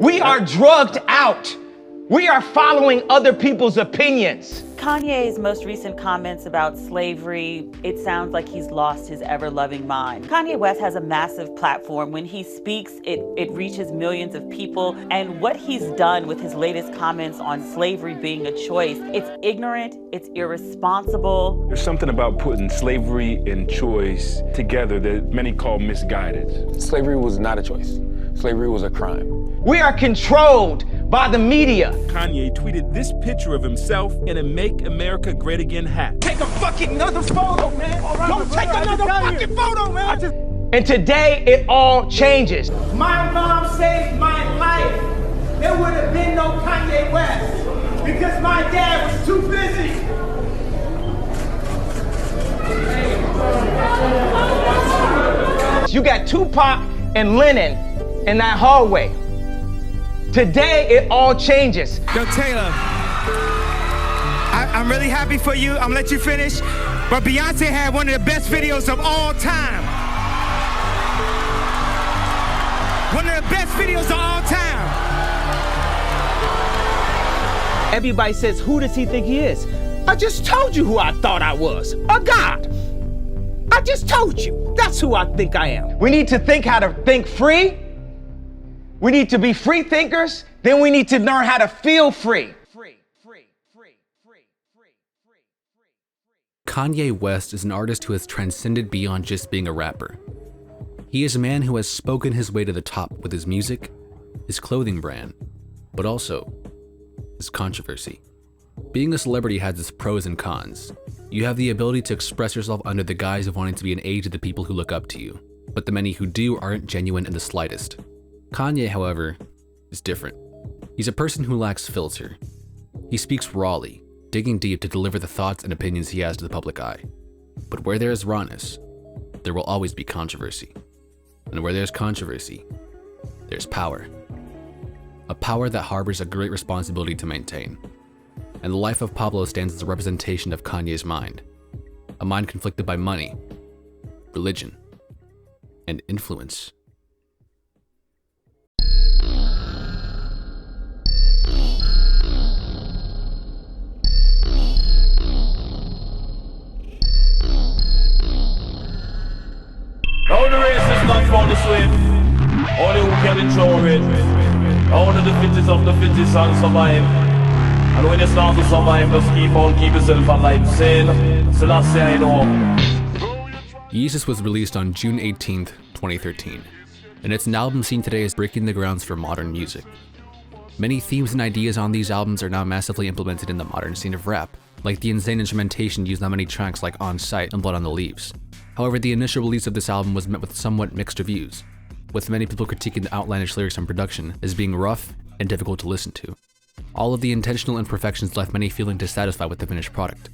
We are drugged out. We are following other people's opinions. Kanye's most recent comments about slavery, it sounds like he's lost his ever-loving mind. Kanye West has a massive platform. When he speaks, it reaches millions of people. And what he's done with his latest comments on slavery being a choice, it's ignorant, it's irresponsible. There's something about putting slavery and choice together that many call misguided. Slavery was not a choice. Slavery was a crime. We are controlled by the media. Kanye tweeted this picture of himself in a Make America Great Again hat. Take a fucking another photo, man. Don't take another fucking photo, man. And today it all changes. My mom saved my life. There would have been no Kanye West because my dad was too busy. You got Tupac and Lennon in that hallway. Today, it all changes. Yo, Taylor, I'm really happy for you. I'm gonna let you finish. But Beyonce had one of the best videos of all time. One of the best videos of all time. Everybody says, who does he think he is? I just told you who I thought I was, a God. I just told you, that's who I think I am. We need to think how to think free. We need to be free thinkers, then we need to learn how to feel free. Kanye West is an artist who has transcended beyond just being a rapper. He is a man who has spoken his way to the top with his music, his clothing brand, but also his controversy. Being a celebrity has its pros and cons. You have the ability to express yourself under the guise of wanting to be an aid to the people who look up to you, but the many who do aren't genuine in the slightest. Kanye, however, is different. He's a person who lacks filter. He speaks rawly, digging deep to deliver the thoughts and opinions he has to the public eye. But where there is rawness, there will always be controversy. And where there's controversy, there's power. A power that harbors a great responsibility to maintain. And the life of Pablo stands as a representation of Kanye's mind. A mind conflicted by money, religion, and influence. Now the race is not for the swift, only who can endure it. Only the fittest of the fittest can survive. And when you start to survive, just keep yourself alive. Still I say I know. Yeezus was released on June 18th, 2013, and it's an album seen today as breaking the grounds for modern music. Many themes and ideas on these albums are now massively implemented in the modern scene of rap, like the insane instrumentation used on many tracks like On Sight and Blood on the Leaves. However, the initial release of this album was met with somewhat mixed reviews, with many people critiquing the outlandish lyrics and production as being rough and difficult to listen to. All of the intentional imperfections left many feeling dissatisfied with the finished product.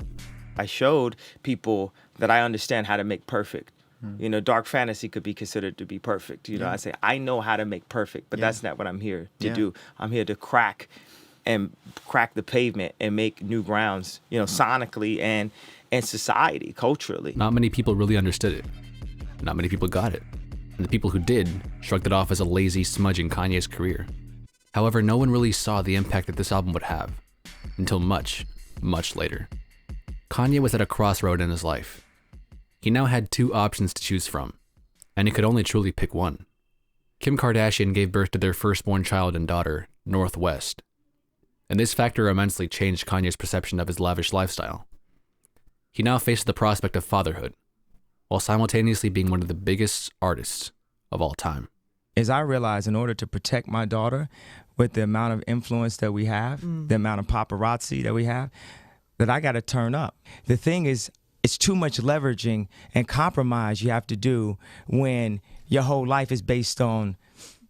I showed people that I understand how to make perfect. You know, dark fantasy could be considered to be perfect. You know, I say, I know how to make perfect, but that's not what I'm here to do. I'm here to crack the pavement and make new grounds, you know, sonically and society, culturally. Not many people really understood it. Not many people got it. And the people who did shrugged it off as a lazy smudge in Kanye's career. However, no one really saw the impact that this album would have until much, much later. Kanye was at a crossroad in his life. He now had two options to choose from, and he could only truly pick one. Kim Kardashian gave birth to their firstborn child and daughter, Northwest. And this factor immensely changed Kanye's perception of his lavish lifestyle. He now faced the prospect of fatherhood, while simultaneously being one of the biggest artists of all time. As I realized, in order to protect my daughter with the amount of influence that we have, the amount of paparazzi that we have, that I got to turn up. The thing is, it's too much leveraging and compromise you have to do when your whole life is based on,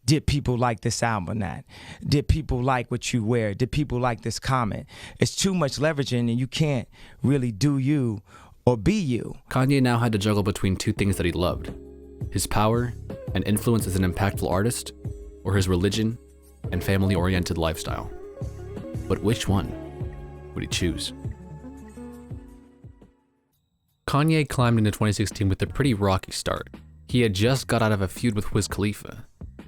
did people like this album or not? Did people like what you wear? Did people like this comment? It's too much leveraging and you can't really do you or be you. Kanye now had to juggle between two things that he loved: his power and influence as an impactful artist, or his religion and family-oriented lifestyle. But which one would he choose? Kanye climbed into 2016 with a pretty rocky start. He had just got out of a feud with Wiz Khalifa.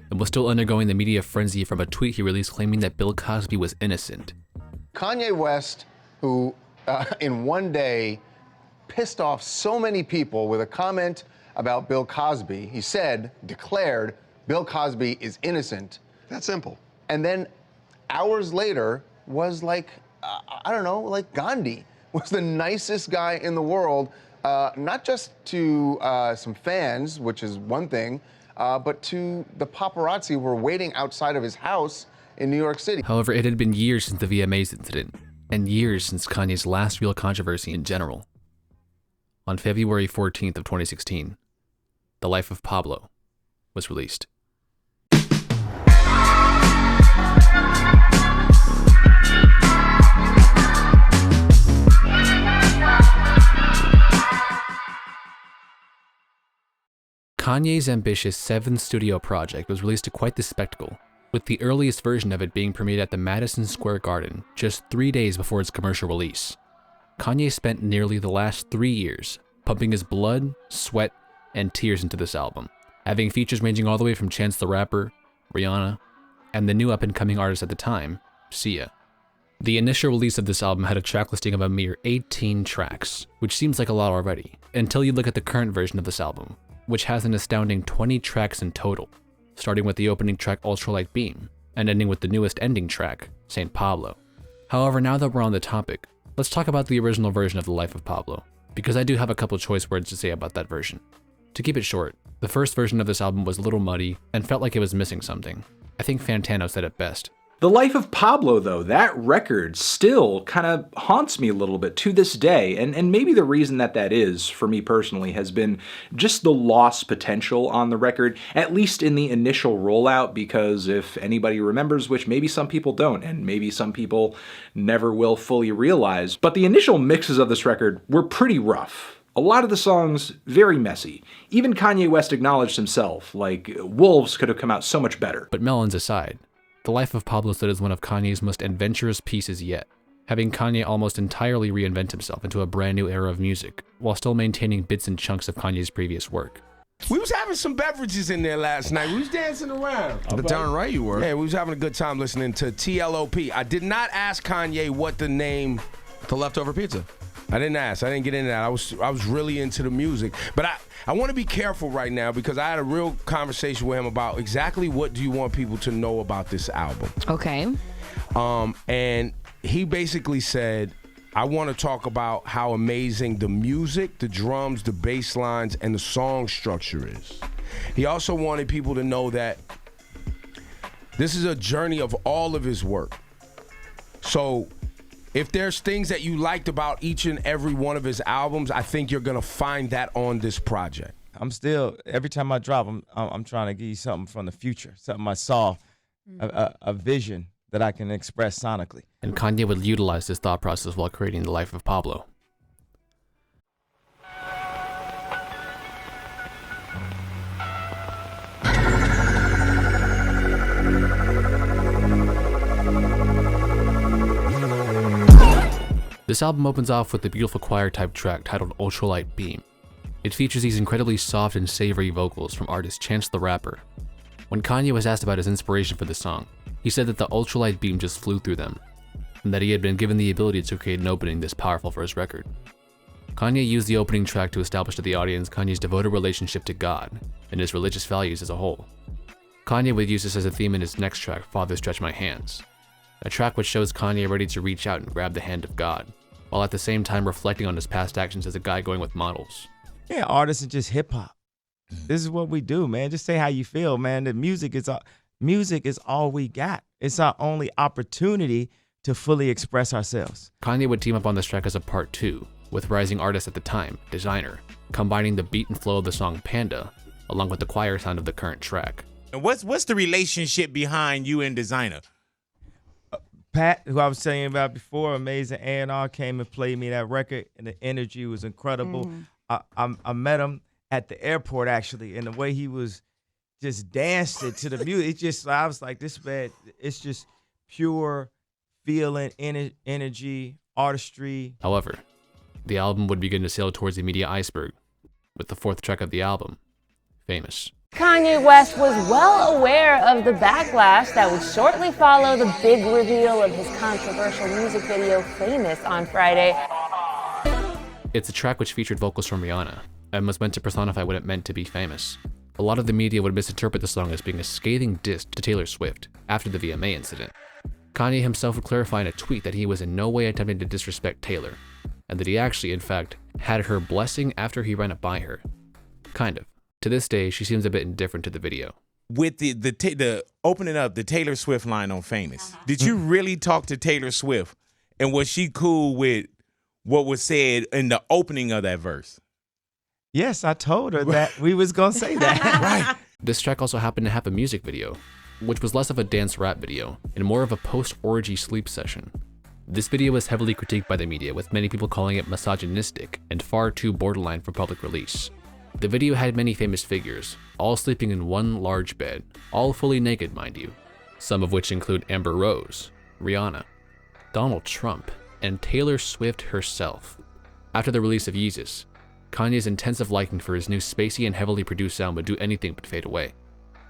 and was still undergoing the media frenzy from a tweet he released claiming that Bill Cosby was innocent. Kanye West, who in one day pissed off so many people with a comment about Bill Cosby, he declared, Bill Cosby is innocent. That simple. And then hours later was like, I don't know, like Gandhi was the nicest guy in the world, not just to some fans, which is one thing, but to the paparazzi who were waiting outside of his house in New York City. However, it had been years since the VMAs incident, and years since Kanye's last real controversy in general. On February 14th of 2016, The Life of Pablo was released. Kanye's ambitious 7th studio project was released to quite the spectacle, with the earliest version of it being premiered at the Madison Square Garden just 3 days before its commercial release. Kanye spent nearly the last 3 years pumping his blood, sweat, and tears into this album, having features ranging all the way from Chance the Rapper, Rihanna, and the new up-and-coming artist at the time, Sia. The initial release of this album had a track listing of a mere 18 tracks, which seems like a lot already, until you look at the current version of this album, which has an astounding 20 tracks in total, starting with the opening track Ultralight Beam, and ending with the newest ending track, St. Pablo. However, now that we're on the topic, let's talk about the original version of The Life of Pablo, because I do have a couple choice words to say about that version. To keep it short, the first version of this album was a little muddy and felt like it was missing something. I think Fantano said it best. The Life of Pablo, though, that record still kind of haunts me a little bit to this day, and maybe the reason that is, for me personally, has been just the lost potential on the record, at least in the initial rollout, because if anybody remembers, which maybe some people don't, and maybe some people never will fully realize, but the initial mixes of this record were pretty rough. A lot of the songs, very messy. Even Kanye West acknowledged himself, like, Wolves could have come out so much better. But melons aside, The Life of Pablo stood as one of Kanye's most adventurous pieces yet, having Kanye almost entirely reinvent himself into a brand new era of music, while still maintaining bits and chunks of Kanye's previous work. We was having some beverages in there last night. We was dancing around. Darn right you were. Yeah, we was having a good time listening to TLOP. I did not ask Kanye what the name... The leftover pizza. I didn't ask. I didn't get into that. I was really into the music. But I want to be careful right now because I had a real conversation with him about exactly what do you want people to know about this album. Okay. And he basically said, I want to talk about how amazing the music, the drums, the bass lines, and the song structure is. He also wanted people to know that this is a journey of all of his work. So if there's things that you liked about each and every one of his albums, I think you're gonna find that on this project. I'm still, every time I drop, I'm trying to give you something from the future, something I saw, a vision that I can express sonically. And Kanye would utilize this thought process while creating The Life of Pablo. This album opens off with the beautiful choir-type track titled Ultralight Beam. It features these incredibly soft and savory vocals from artist Chance the Rapper. When Kanye was asked about his inspiration for the song, he said that the ultralight beam just flew through them, and that he had been given the ability to create an opening this powerful for his record. Kanye used the opening track to establish to the audience Kanye's devoted relationship to God and his religious values as a whole. Kanye would use this as a theme in his next track, Father Stretch My Hands, a track which shows Kanye ready to reach out and grab the hand of God, while at the same time reflecting on his past actions as a guy going with models. Yeah, artists and just hip hop. This is what we do, man. Just say how you feel, man. The music is all we got. It's our only opportunity to fully express ourselves. Kanye would team up on this track as a part 2 with rising artist at the time, Designer, combining the beat and flow of the song Panda along with the choir sound of the current track. And what's the relationship behind you and Designer? Pat, who I was telling you about before, amazing A&R, came and played me that record, and the energy was incredible. I met him at the airport, actually, and the way he was just dancing to the music, I was like, this man, it's just pure feeling, energy, artistry. However, the album would begin to sail towards the media iceberg with the 4th track of the album, Famous. Kanye West was well aware of the backlash that would shortly follow the big reveal of his controversial music video Famous on Friday. It's a track which featured vocals from Rihanna and was meant to personify what it meant to be famous. A lot of the media would misinterpret the song as being a scathing diss to Taylor Swift after the VMA incident. Kanye himself would clarify in a tweet that he was in no way attempting to disrespect Taylor, and that he actually, in fact, had her blessing after he ran it by her. Kind of. To this day, she seems a bit indifferent to the video. With the opening up the Taylor Swift line on Famous, did you really talk to Taylor Swift, and was she cool with what was said in the opening of that verse? Yes, I told her that we was gonna say that. Right. This track also happened to have a music video, which was less of a dance rap video and more of a post-orgy sleep session. This video was heavily critiqued by the media, with many people calling it misogynistic and far too borderline for public release. The video had many famous figures, all sleeping in one large bed, all fully naked, mind you, some of which include Amber Rose, Rihanna, Donald Trump, and Taylor Swift herself. After the release of Yeezus, Kanye's intensive liking for his new spacey and heavily produced sound would do anything but fade away.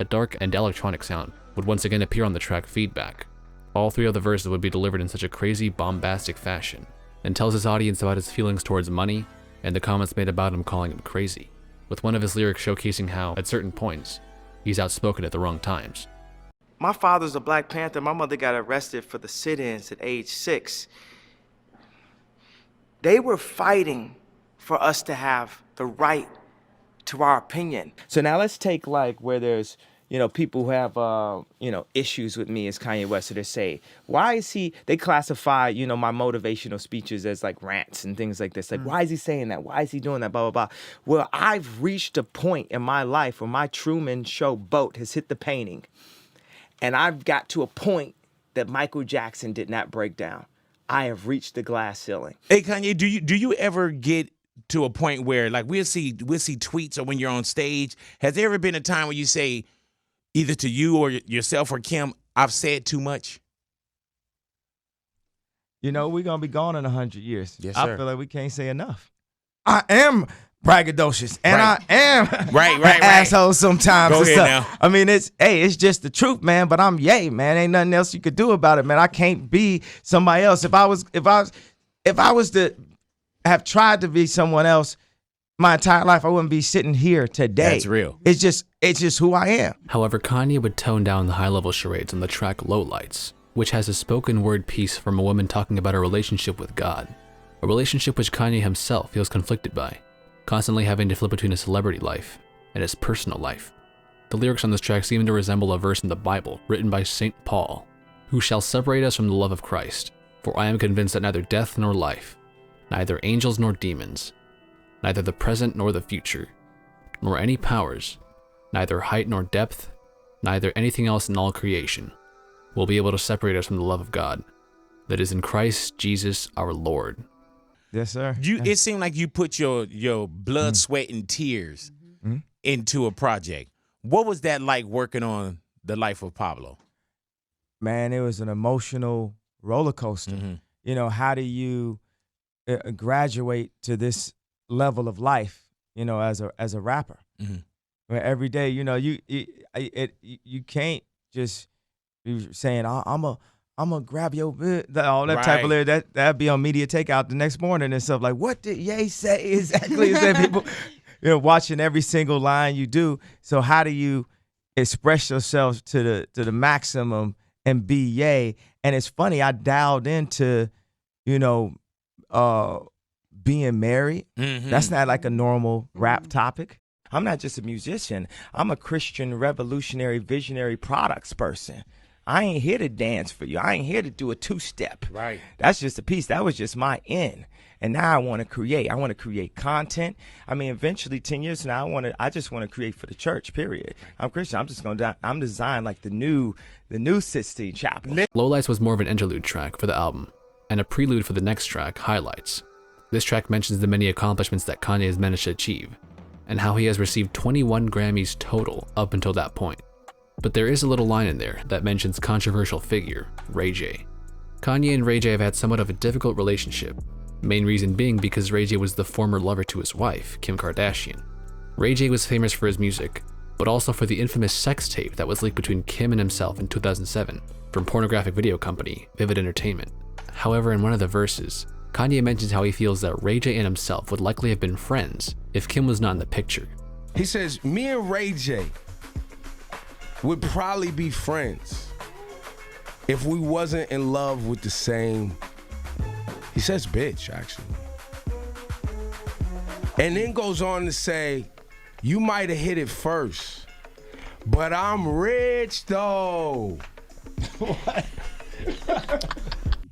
A dark and electronic sound would once again appear on the track Feedback. All three of the verses would be delivered in such a crazy, bombastic fashion, and tells his audience about his feelings towards money and the comments made about him calling him crazy, with one of his lyrics showcasing how, at certain points, he's outspoken at the wrong times. My father's a Black Panther. My mother got arrested for the sit-ins at age 6. They were fighting for us to have the right to our opinion. So now let's take like where there's, people who have, issues with me as Kanye West. So they say, why is they classify, my motivational speeches as like rants and things like this. Like, why is he saying that? Why is he doing that? Blah, blah, blah. Well, I've reached a point in my life where my Truman Show boat has hit the painting. And I've got to a point that Michael Jackson did not break down. I have reached the glass ceiling. Hey, Kanye, do you ever get to a point where like we'll see tweets or when you're on stage? Has there ever been a time where you say, either to you or yourself or Kim, I've said too much? We're gonna be gone in 100 years. Yes, I sir. feel like we can't say enough. I am braggadocious, and Right. I am right. asshole sometimes. Go and ahead stuff. now. I mean, it's just the truth, man. But I'm man. Ain't nothing else you could do about it, man. I can't be somebody else. If I was to have tried to be someone else my entire life, I wouldn't be sitting here today. That's real. It's just who I am. However, Kanye would tone down the high-level charades on the track Lowlights, which has a spoken word piece from a woman talking about her relationship with God, a relationship which Kanye himself feels conflicted by, constantly having to flip between his celebrity life and his personal life. The lyrics on this track seem to resemble a verse in the Bible written by St. Paul, "Who shall separate us from the love of Christ? For I am convinced that neither death nor life, neither angels nor demons, neither the present nor the future, nor any powers, neither height nor depth, neither anything else in all creation, will be able to separate us from the love of God that is in Christ Jesus our Lord." Yes, sir. It seemed like you put your blood, sweat, and tears into a project. What was that like working on the life of Pablo? Man, it was an emotional roller coaster. How do you graduate to this level of life? As a rapper, where every day, you can't just be saying, I'm gonna grab your all that type of lyric. That'd be on media takeout the next morning and stuff. Like, what did Ye say exactly? Is that people watching every single line you do? So how do you express yourself to the maximum and be Ye? And it's funny, I dialed into being married. That's not like a normal rap topic. I'm not just a musician. I'm a Christian revolutionary visionary products person. I ain't here to dance for you. I ain't here to do a two-step. Right. That's just a piece. That was just my end. And now I want to create. I want to create content. I mean, eventually 10 years from now, I just want to create for the church, period. I'm Christian. I'm designed like the new Sistine Chapel. Lowlights was more of an interlude track for the album, and a prelude for the next track, Highlights. This track mentions the many accomplishments that Kanye has managed to achieve, and how he has received 21 Grammys total up until that point. But there is a little line in there that mentions controversial figure, Ray J. Kanye and Ray J have had somewhat of a difficult relationship, main reason being because Ray J was the former lover to his wife, Kim Kardashian. Ray J was famous for his music, but also for the infamous sex tape that was leaked between Kim and himself in 2007 from pornographic video company Vivid Entertainment. However, in one of the verses, Kanye mentions how he feels that Ray J and himself would likely have been friends if Kim was not in the picture. He says, me and Ray J would probably be friends if we wasn't in love with the same, he says bitch, actually. And then goes on to say, you might have hit it first, but I'm rich though. What?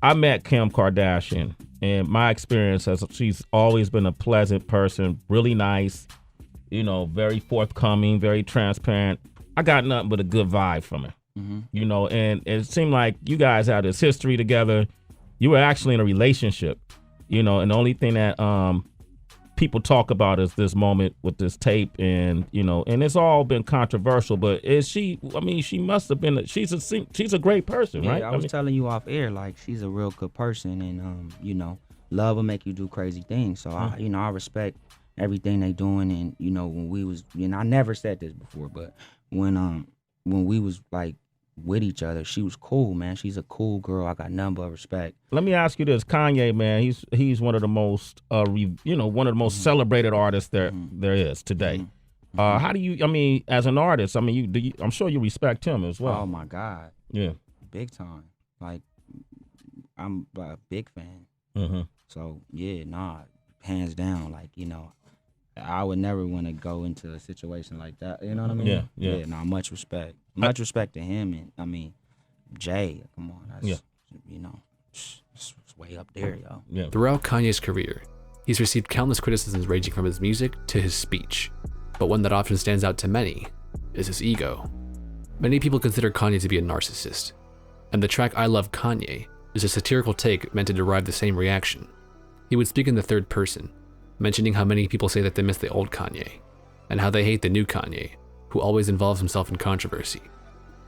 I met Kim Kardashian, and my experience is she's always been a pleasant person, really nice, you know, very forthcoming, very transparent. I got nothing but a good vibe from her, you know, and it seemed like you guys had this history together. You were actually in a relationship, you know, and the only thing that people talk about is this moment with this tape, and you know, and it's all been controversial. But is she? I mean, she must have been. She's a great person, yeah, right? I was telling you off air, like she's a real good person, and you know, love will make you do crazy things. So I, you know, I respect everything they doing, and you know, when we was, you know, I never said this before, but when we was like with each other, she was cool, man. She's a cool girl. I got nothing but respect. Let me ask you this, Kanye, man. He's one of the most one of the most celebrated artists there is today. How do you? I mean, as an artist, I mean, I'm sure you respect him as well. Oh my God. Yeah. Big time. Like, I'm a big fan. So yeah, nah, hands down. Like, you know, I would never want to go into a situation like that. You know what I mean? Yeah. Nah, much respect. Much respect to him, and I mean, Jay. Come on, that's you know, it's way up there, yo. Yeah. Throughout Kanye's career, he's received countless criticisms ranging from his music to his speech, but one that often stands out to many is his ego. Many people consider Kanye to be a narcissist, and the track I Love Kanye is a satirical take meant to derive the same reaction. He would speak in the third person, mentioning how many people say that they miss the old Kanye, and how they hate the new Kanye, who always involves himself in controversy.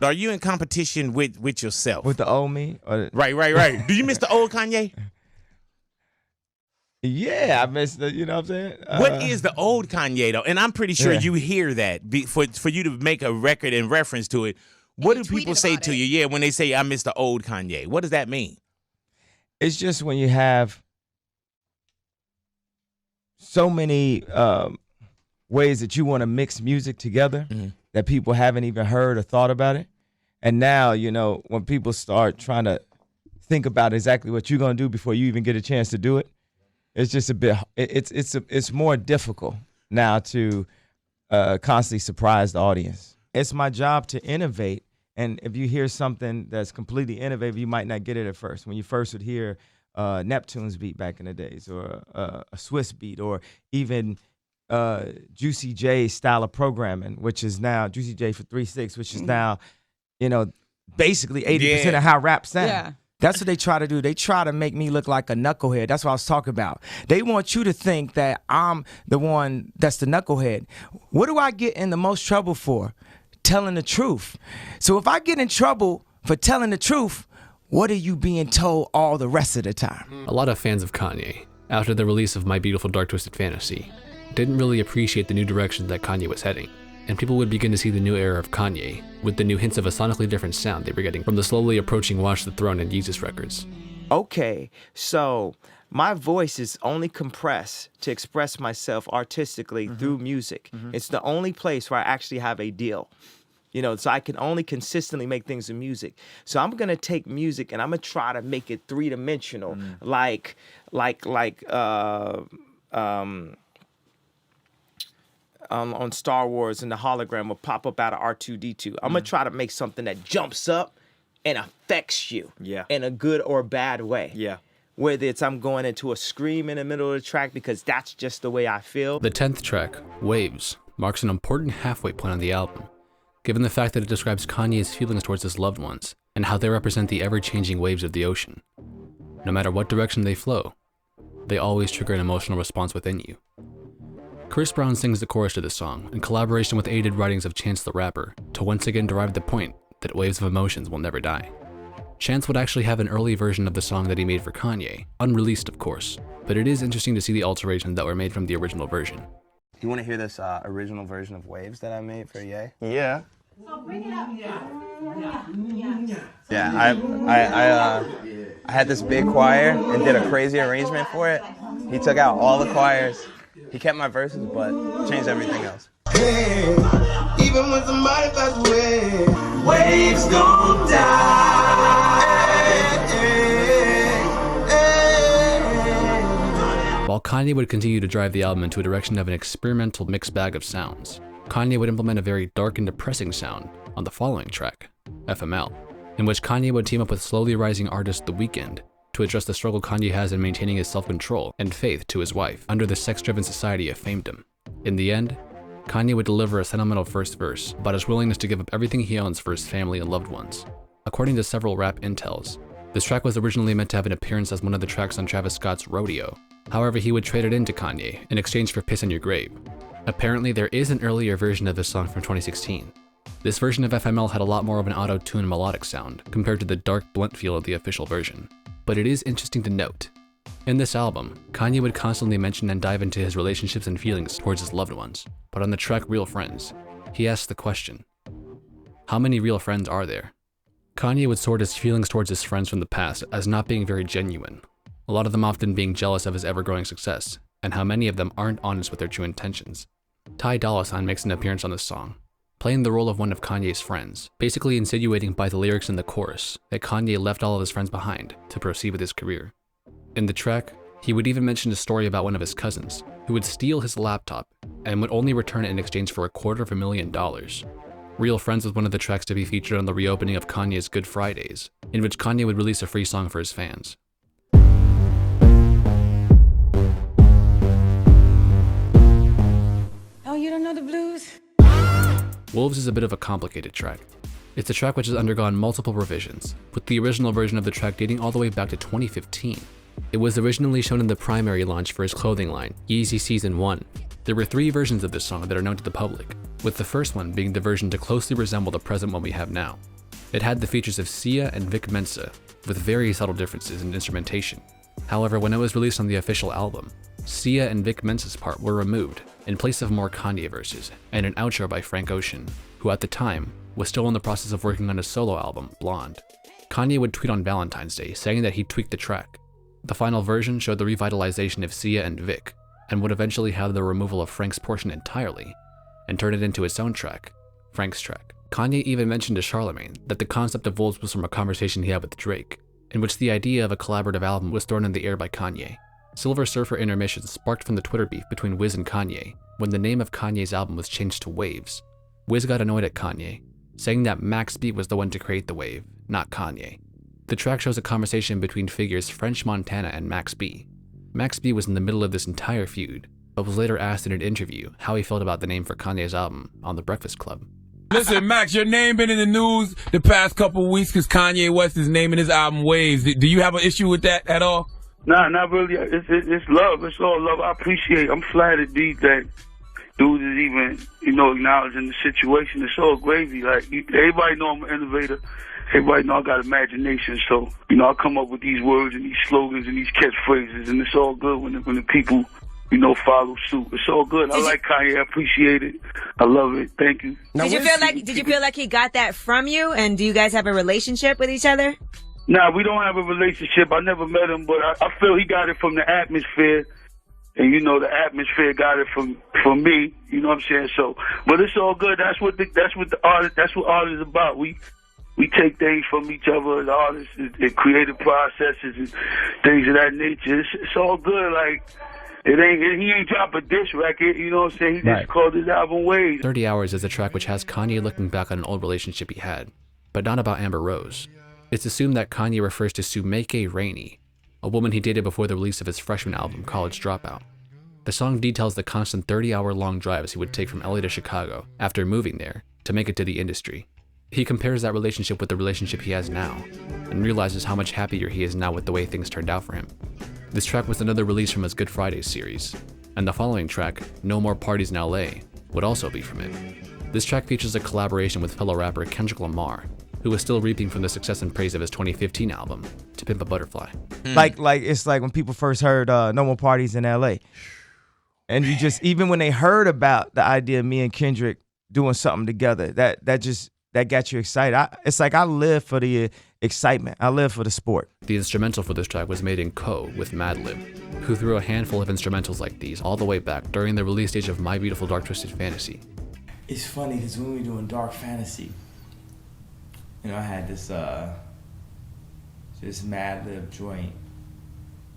Are you in competition with yourself? With the old me? Right. Do you miss the old Kanye? Yeah, I miss the, you know what I'm saying? What is the old Kanye, though? And I'm pretty sure you hear that. For you to make a record in reference to it, what do people say to you? Yeah, when they say, I miss the old Kanye. What does that mean? It's just when you have so many ways that you want to mix music together that people haven't even heard or thought about it. And now, you know, when people start trying to think about exactly what you're going to do before you even get a chance to do it, it's just a bit, it's more difficult now to constantly surprise the audience. It's my job to innovate. And if you hear something that's completely innovative, you might not get it at first. When you first would hear Neptune's beat back in the days, or a Swiss beat, or even Juicy J's style of programming, which is now Juicy J for 3-6, which is now, you know, basically 80% of how rap sounds. Yeah. That's what they try to do. They try to make me look like a knucklehead. That's what I was talking about. They want you to think that I'm the one that's the knucklehead. What do I get in the most trouble for? Telling the truth. So if I get in trouble for telling the truth, what are you being told all the rest of the time? A lot of fans of Kanye, after the release of My Beautiful Dark Twisted Fantasy, didn't really appreciate the new direction that Kanye was heading, and people would begin to see the new era of Kanye with the new hints of a sonically different sound they were getting from the slowly approaching Watch the Throne and Yeezus records. Okay, so my voice is only compressed to express myself artistically through music. It's the only place where I actually have a deal. You know, so I can only consistently make things in music. So I'm gonna take music and I'm gonna try to make it three-dimensional, like on Star Wars, and the hologram will pop up out of R2-D2. I'm gonna try to make something that jumps up and affects you in a good or bad way. Yeah. Whether it's I'm going into a scream in the middle of the track because that's just the way I feel. The 10th track, Waves, marks an important halfway point on the album, given the fact that it describes Kanye's feelings towards his loved ones and how they represent the ever-changing waves of the ocean. No matter what direction they flow, they always trigger an emotional response within you. Chris Brown sings the chorus to the song in collaboration with aided writings of Chance the Rapper to once again derive the point that waves of emotions will never die. Chance would actually have an early version of the song that he made for Kanye, unreleased of course, but it is interesting to see the alterations that were made from the original version. You want to hear this original version of Waves that I made for Ye? Yeah. So bring it up. Yeah, I had this big choir and did a crazy arrangement for it. He took out all the choirs. He kept my verses, but changed everything else. Hey, even when somebody passes away, waves gon' die. While Kanye would continue to drive the album into a direction of an experimental mixed bag of sounds, Kanye would implement a very dark and depressing sound on the following track, FML, in which Kanye would team up with slowly rising artist The Weeknd to address the struggle Kanye has in maintaining his self-control and faith to his wife under the sex-driven society of femdom. In the end, Kanye would deliver a sentimental first verse about his willingness to give up everything he owns for his family and loved ones. According to several rap intels, this track was originally meant to have an appearance as one of the tracks on Travis Scott's Rodeo. However, he would trade it in to Kanye in exchange for Piss on Your Grave. Apparently, there is an earlier version of this song from 2016. This version of FML had a lot more of an auto-tune melodic sound compared to the dark, blunt feel of the official version. But it is interesting to note, in this album, Kanye would constantly mention and dive into his relationships and feelings towards his loved ones. But on the track Real Friends, he asks the question, how many real friends are there? Kanye would sort his feelings towards his friends from the past as not being very genuine, a lot of them often being jealous of his ever-growing success, and how many of them aren't honest with their true intentions. Ty Dolla $ign makes an appearance on this song, playing the role of one of Kanye's friends, basically insinuating by the lyrics in the chorus that Kanye left all of his friends behind to proceed with his career. In the track, he would even mention a story about one of his cousins, who would steal his laptop and would only return it in exchange for $250,000. Real Friends was one of the tracks to be featured on the reopening of Kanye's Good Fridays, in which Kanye would release a free song for his fans. Oh, you don't know the blues? Wolves is a bit of a complicated track. It's a track which has undergone multiple revisions, with the original version of the track dating all the way back to 2015. It was originally shown in the primary launch for his clothing line, Yeezy Season 1. There were 3 versions of this song that are known to the public, with the first one being the version to closely resemble the present one we have now. It had the features of Sia and Vic Mensa, with very subtle differences in instrumentation. However, when it was released on the official album, Sia and Vic Mensa's part were removed, in place of more Kanye verses, and an outro by Frank Ocean, who at the time was still in the process of working on his solo album, Blonde. Kanye would tweet on Valentine's Day saying that he tweaked the track. The final version showed the revitalization of Sia and Vic, and would eventually have the removal of Frank's portion entirely, and turn it into its own track, Frank's track. Kanye even mentioned to Charlemagne that the concept of Wolves was from a conversation he had with Drake, in which the idea of a collaborative album was thrown in the air by Kanye. Silver Surfer Intermission sparked from the Twitter beef between Wiz and Kanye when the name of Kanye's album was changed to Waves. Wiz got annoyed at Kanye, saying that Max B was the one to create the wave, not Kanye. The track shows a conversation between figures French Montana and Max B. Max B was in the middle of this entire feud, but was later asked in an interview how he felt about the name for Kanye's album on The Breakfast Club. Listen, Max, your name been in the news the past couple of weeks because Kanye West is naming his album Waves. Do you have an issue with that at all? Nah, not really. It's love. It's all love. I appreciate it. I'm flattered, D, that dude is even, acknowledging the situation. It's all gravy. Like, everybody know I'm an innovator. Everybody know I got imagination. So, I come up with these words and these slogans and these catchphrases, and it's all good when the people, follow suit. It's all good. I like Kanye. I appreciate it. I love it. Thank you. Did you feel like he got that from you? And do you guys have a relationship with each other? Nah, we don't have a relationship. I never met him, but I feel he got it from the atmosphere. And, the atmosphere got it from me. You know what I'm saying? So, but it's all good. That's what art is about. We take things from each other as artists and creative processes and things of that nature. It's all good. Like, he ain't drop a diss record, you know what I'm saying? He just called his album Waves. 30 Hours is a track which has Kanye looking back on an old relationship he had, but not about Amber Rose. It's assumed that Kanye refers to Sumeke Rainey, a woman he dated before the release of his freshman album, College Dropout. The song details the constant 30-hour-long drives he would take from LA to Chicago after moving there to make it to the industry. He compares that relationship with the relationship he has now, and realizes how much happier he is now with the way things turned out for him. This track was another release from his Good Fridays series, and the following track, No More Parties in LA, would also be from it. This track features a collaboration with fellow rapper Kendrick Lamar, who was still reaping from the success and praise of his 2015 album, To Pimp a Butterfly. Like it's like when people first heard No More Parties in LA. And you just, even when they heard about the idea of me and Kendrick doing something together, that got you excited. It's like I live for the excitement. I live for the sport. The instrumental for this track was made in co with Madlib, who threw a handful of instrumentals like these all the way back during the release stage of My Beautiful Dark Twisted Fantasy. It's funny because when we were doing Dark Fantasy, I had this Madlib joint,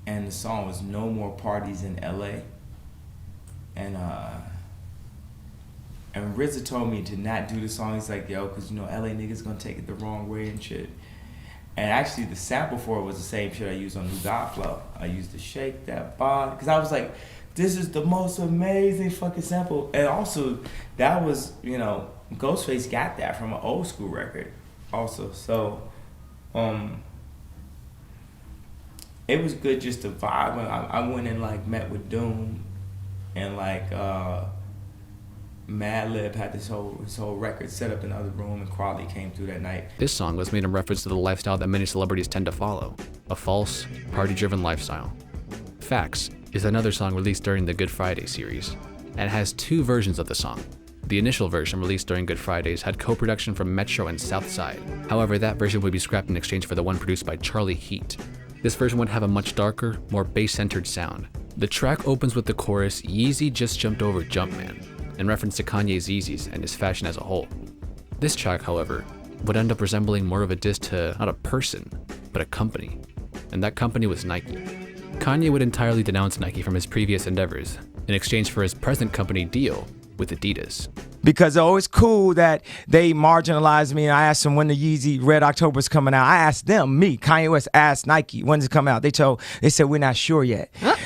and the song was No More Parties in LA. And RZA told me to not do the song. He's like, yo, because LA niggas gonna take it the wrong way and shit. And actually the sample for it was the same shit I used on New God Flow. I used to shake that body, because I was like, this is the most amazing fucking sample. And also, that was, Ghostface got that from an old school record also. So, it was good just to vibe. I went and met with Doom, and Madlib had this whole record set up in the other room, and Crawley came through that night. This song was made in reference to the lifestyle that many celebrities tend to follow, a false, party-driven lifestyle. Facts is another song released during the Good Friday series, and has two versions of the song. The initial version, released during Good Fridays, had co-production from Metro and Southside. However, that version would be scrapped in exchange for the one produced by Charlie Heat. This version would have a much darker, more bass-centered sound. The track opens with the chorus, Yeezy just jumped over Jumpman, in reference to Kanye's Yeezys and his fashion as a whole. This track, however, would end up resembling more of a diss to not a person, but a company, and that company was Nike. Kanye would entirely denounce Nike from his previous endeavors in exchange for his present company deal with Adidas. Because it's always cool that they marginalized me, and I asked them when the Yeezy Red October is coming out. I asked them, Kanye West asked Nike, when does it come out? They said, we're not sure yet. Huh?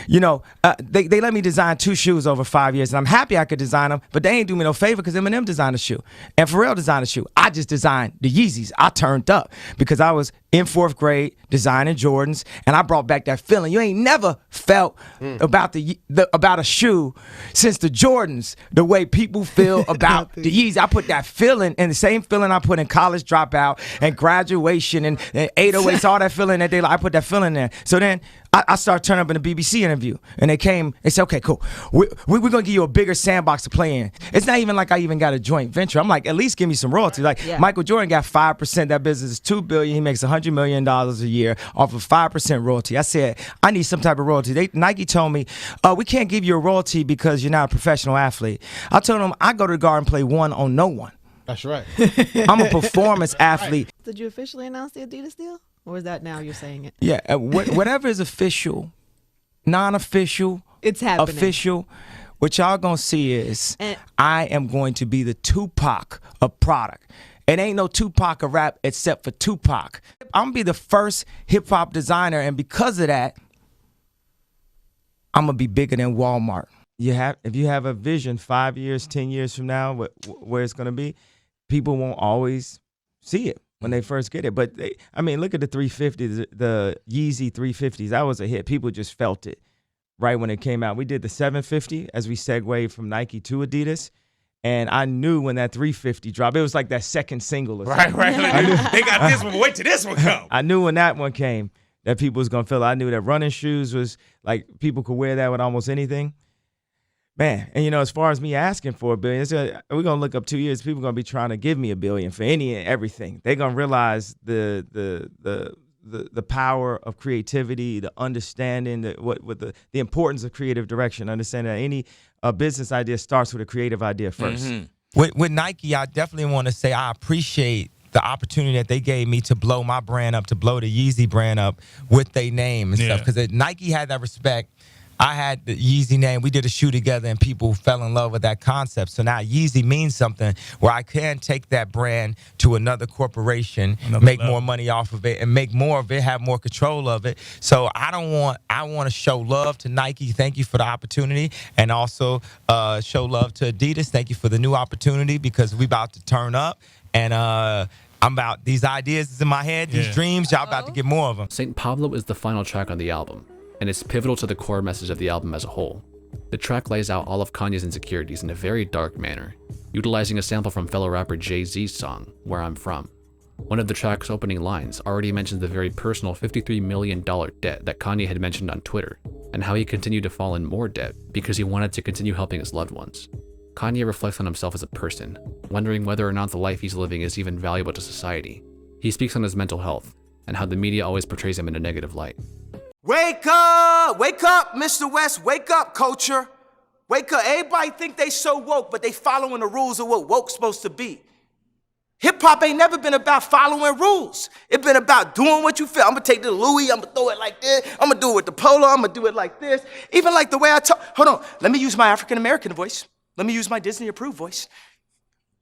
They let me design 2 shoes over 5 years, and I'm happy I could design them, but they ain't do me no favor because Eminem designed a shoe, and Pharrell designed a shoe. I just designed the Yeezys. I turned up because I was in 4th grade designing Jordans, and I brought back that feeling you ain't never felt about about a shoe since the Jordans, the way people feel about the Yeezy. I put that feeling, and the same feeling I put in College Dropout and Graduation and 808s, all that feeling that I put that feeling there. So then I started turning up in a BBC interview, and they said, okay, cool. We're going to give you a bigger sandbox to play in. It's not even like I even got a joint venture. I'm like, at least give me some royalties. Michael Jordan got 5%. That business is $2 billion. He makes $100 million a year off of 5% royalty. I said, I need some type of royalty. Nike told me, we can't give you a royalty because you're not a professional athlete. I told them, I go to the Garden and play one on no one. That's right. I'm a performance athlete. Did you officially announce the Adidas deal? Or is that now you're saying it? Yeah, whatever is official, non-official, it's happening. Official, what y'all gonna see is I am going to be the Tupac of product. It ain't no Tupac of rap except for Tupac. I'm gonna be the first hip-hop designer, and because of that, I'm gonna be bigger than Walmart. If you have a vision 5 years, 10 years from now, where it's gonna be, people won't always see it when they first get it. But look at the 350s, the Yeezy 350s. That was a hit. People just felt it right when it came out. We did the 750 as we segued from Nike to Adidas. And I knew when that 350 dropped, it was like that second single or something. Right. They got this one, wait till this one come. I knew when that one came that people was going to feel it. I knew that running shoes was like, people could wear that with almost anything. Man, and as far as me asking for $1 billion, we're gonna look up 2 years. People gonna be trying to give me $1 billion for any and everything. They're gonna realize the power of creativity, the understanding, the importance of creative direction. Understanding that any business idea starts with a creative idea first. Mm-hmm. With Nike, I definitely want to say I appreciate the opportunity that they gave me to blow my brand up, to blow the Yeezy brand up with their name and stuff. Because Nike had that respect. I had the Yeezy name. We did a shoe together, and people fell in love with that concept. So now Yeezy means something where I can take that brand to another corporation, make more money off of it, and make more of it, have more control of it. So I want to show love to Nike. Thank you for the opportunity, and also show love to Adidas. Thank you for the new opportunity, because we about to turn up, and I'm about these ideas is in my head, these dreams. Y'all about to get more of them. St. Pablo is the final track on the album, and it's pivotal to the core message of the album as a whole. The track lays out all of Kanye's insecurities in a very dark manner, utilizing a sample from fellow rapper Jay-Z's song, Where I'm From. One of the track's opening lines already mentions the very personal $53 million debt that Kanye had mentioned on Twitter, and how he continued to fall in more debt because he wanted to continue helping his loved ones. Kanye reflects on himself as a person, wondering whether or not the life he's living is even valuable to society. He speaks on his mental health and how the media always portrays him in a negative light. Wake up, Mr. West, wake up, culture. Wake up. Everybody think they so woke, but they following the rules of what woke's supposed to be. Hip hop ain't never been about following rules. It's been about doing what you feel. I'm gonna take the Louis, I'm gonna throw it like this. I'm gonna do it with the polo, I'm gonna do it like this. Even like the way I talk. Hold on, let me use my African American voice. Let me use my Disney approved voice.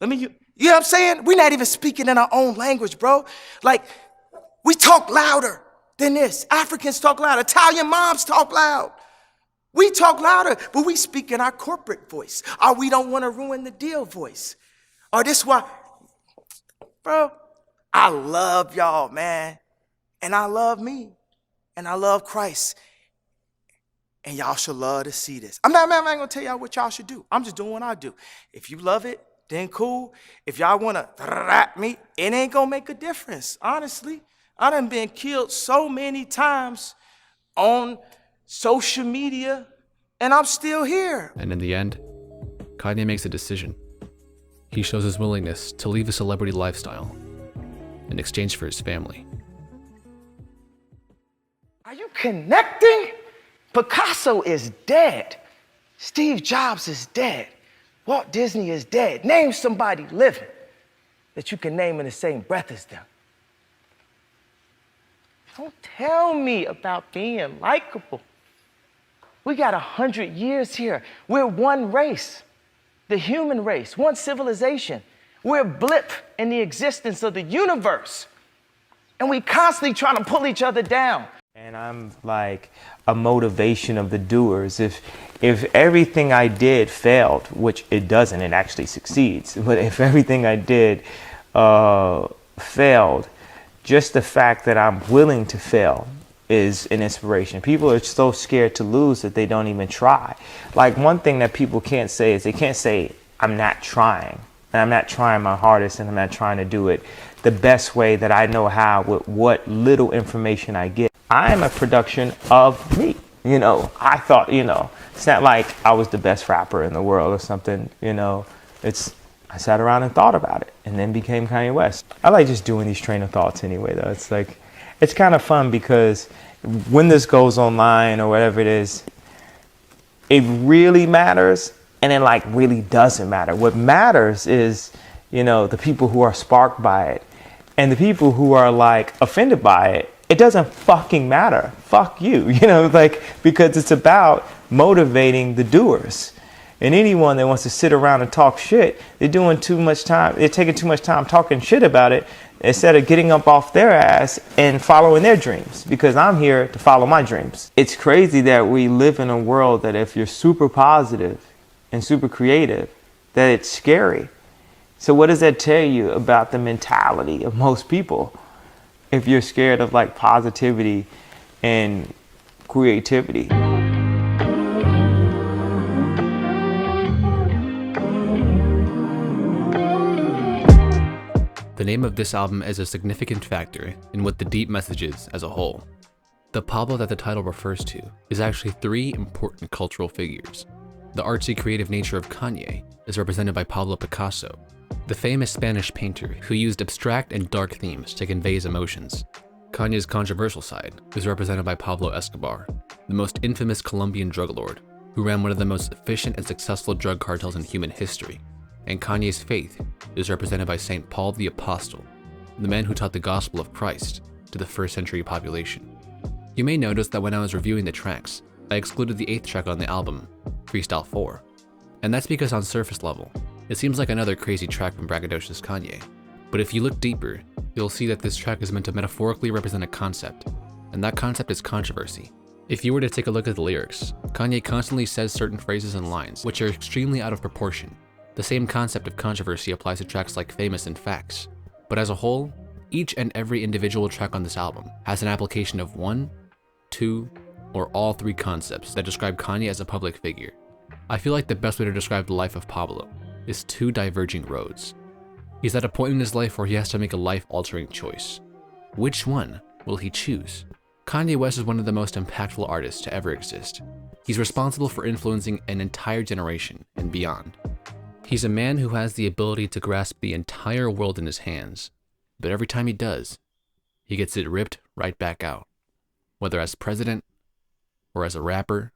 You know what I'm saying? We're not even speaking in our own language, bro. Like, we talk louder than this. Africans talk loud. Italian moms talk loud. We talk louder, but we speak in our corporate voice. Or we don't want to ruin the deal voice. Or this why, bro, I love y'all, man. And I love me. And I love Christ. And y'all should love to see this. I'm not gonna tell y'all what y'all should do. I'm just doing what I do. If you love it, then cool. If y'all wanna rap me, it ain't gonna make a difference, honestly. I done been killed so many times on social media, and I'm still here. And in the end, Kanye makes a decision. He shows his willingness to leave a celebrity lifestyle in exchange for his family. Are you connecting? Picasso is dead. Steve Jobs is dead. Walt Disney is dead. Name somebody living that you can name in the same breath as them. Don't tell me about being likable. We got 100 years here. We're one race, the human race, one civilization. We're a blip in the existence of the universe. And we constantly trying to pull each other down. And I'm like a motivation of the doers. If everything I did failed, which it doesn't, it actually succeeds. But if everything I did failed, just the fact that I'm willing to fail is an inspiration. People are so scared to lose that they don't even try. Like, one thing that people can't say is they can't say, I'm not trying. And I'm not trying my hardest, and I'm not trying to do it the best way that I know how with what little information I get. I am a production of me. You know, I thought, it's not like I was the best rapper in the world or something, I sat around and thought about it and then became Kanye West. I like just doing these train of thoughts anyway, though. It's like, it's kind of fun because when this goes online or whatever it is, it really matters and it like really doesn't matter. What matters is, the people who are sparked by it and the people who are like offended by it. It doesn't fucking matter. Fuck you, because it's about motivating the doers. And anyone that wants to sit around and talk shit, they're taking too much time talking shit about it instead of getting up off their ass and following their dreams, because I'm here to follow my dreams. It's crazy that we live in a world that if you're super positive and super creative, that it's scary. So what does that tell you about the mentality of most people? If you're scared of like positivity and creativity. The name of this album is a significant factor in what the deep message is as a whole. The Pablo that the title refers to is actually three important cultural figures. The artsy creative nature of Kanye is represented by Pablo Picasso, the famous Spanish painter who used abstract and dark themes to convey his emotions. Kanye's controversial side is represented by Pablo Escobar, the most infamous Colombian drug lord who ran one of the most efficient and successful drug cartels in human history. And Kanye's faith is represented by St. Paul the Apostle, the man who taught the gospel of Christ to the first century population. You may notice that when I was reviewing the tracks, I excluded the 8th track on the album, Freestyle 4. And that's because on surface level, it seems like another crazy track from braggadocious Kanye. But if you look deeper, you'll see that this track is meant to metaphorically represent a concept, and that concept is controversy. If you were to take a look at the lyrics, Kanye constantly says certain phrases and lines which are extremely out of proportion. The same concept of controversy applies to tracks like Famous and Facts. But as a whole, each and every individual track on this album has an application of 1, 2, or all 3 concepts that describe Kanye as a public figure. I feel like the best way to describe the life of Pablo is 2 diverging roads. He's at a point in his life where he has to make a life-altering choice. Which one will he choose? Kanye West is one of the most impactful artists to ever exist. He's responsible for influencing an entire generation and beyond. He's a man who has the ability to grasp the entire world in his hands, but every time he does, he gets it ripped right back out, whether as president, or as a rapper,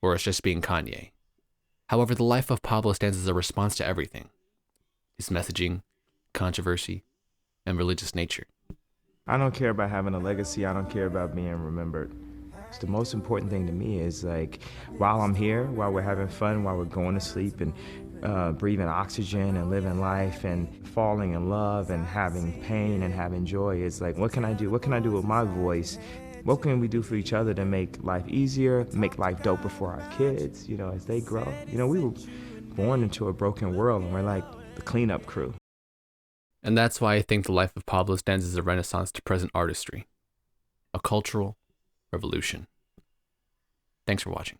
or as just being Kanye. However, the life of Pablo stands as a response to everything: his messaging, controversy, and religious nature. I don't care about having a legacy. I don't care about being remembered. The most important thing to me is, like, while I'm here, while we're having fun, while we're going to sleep and breathing oxygen and living life and falling in love and having pain and having joy, it's like, what can I do? What can I do with my voice? What can we do for each other to make life easier, make life doper for our kids, you know, as they grow? You know, we were born into a broken world, and we're like the cleanup crew. And that's why I think the life of Pablo stands as a renaissance to present artistry, a cultural revolution. Thanks for watching.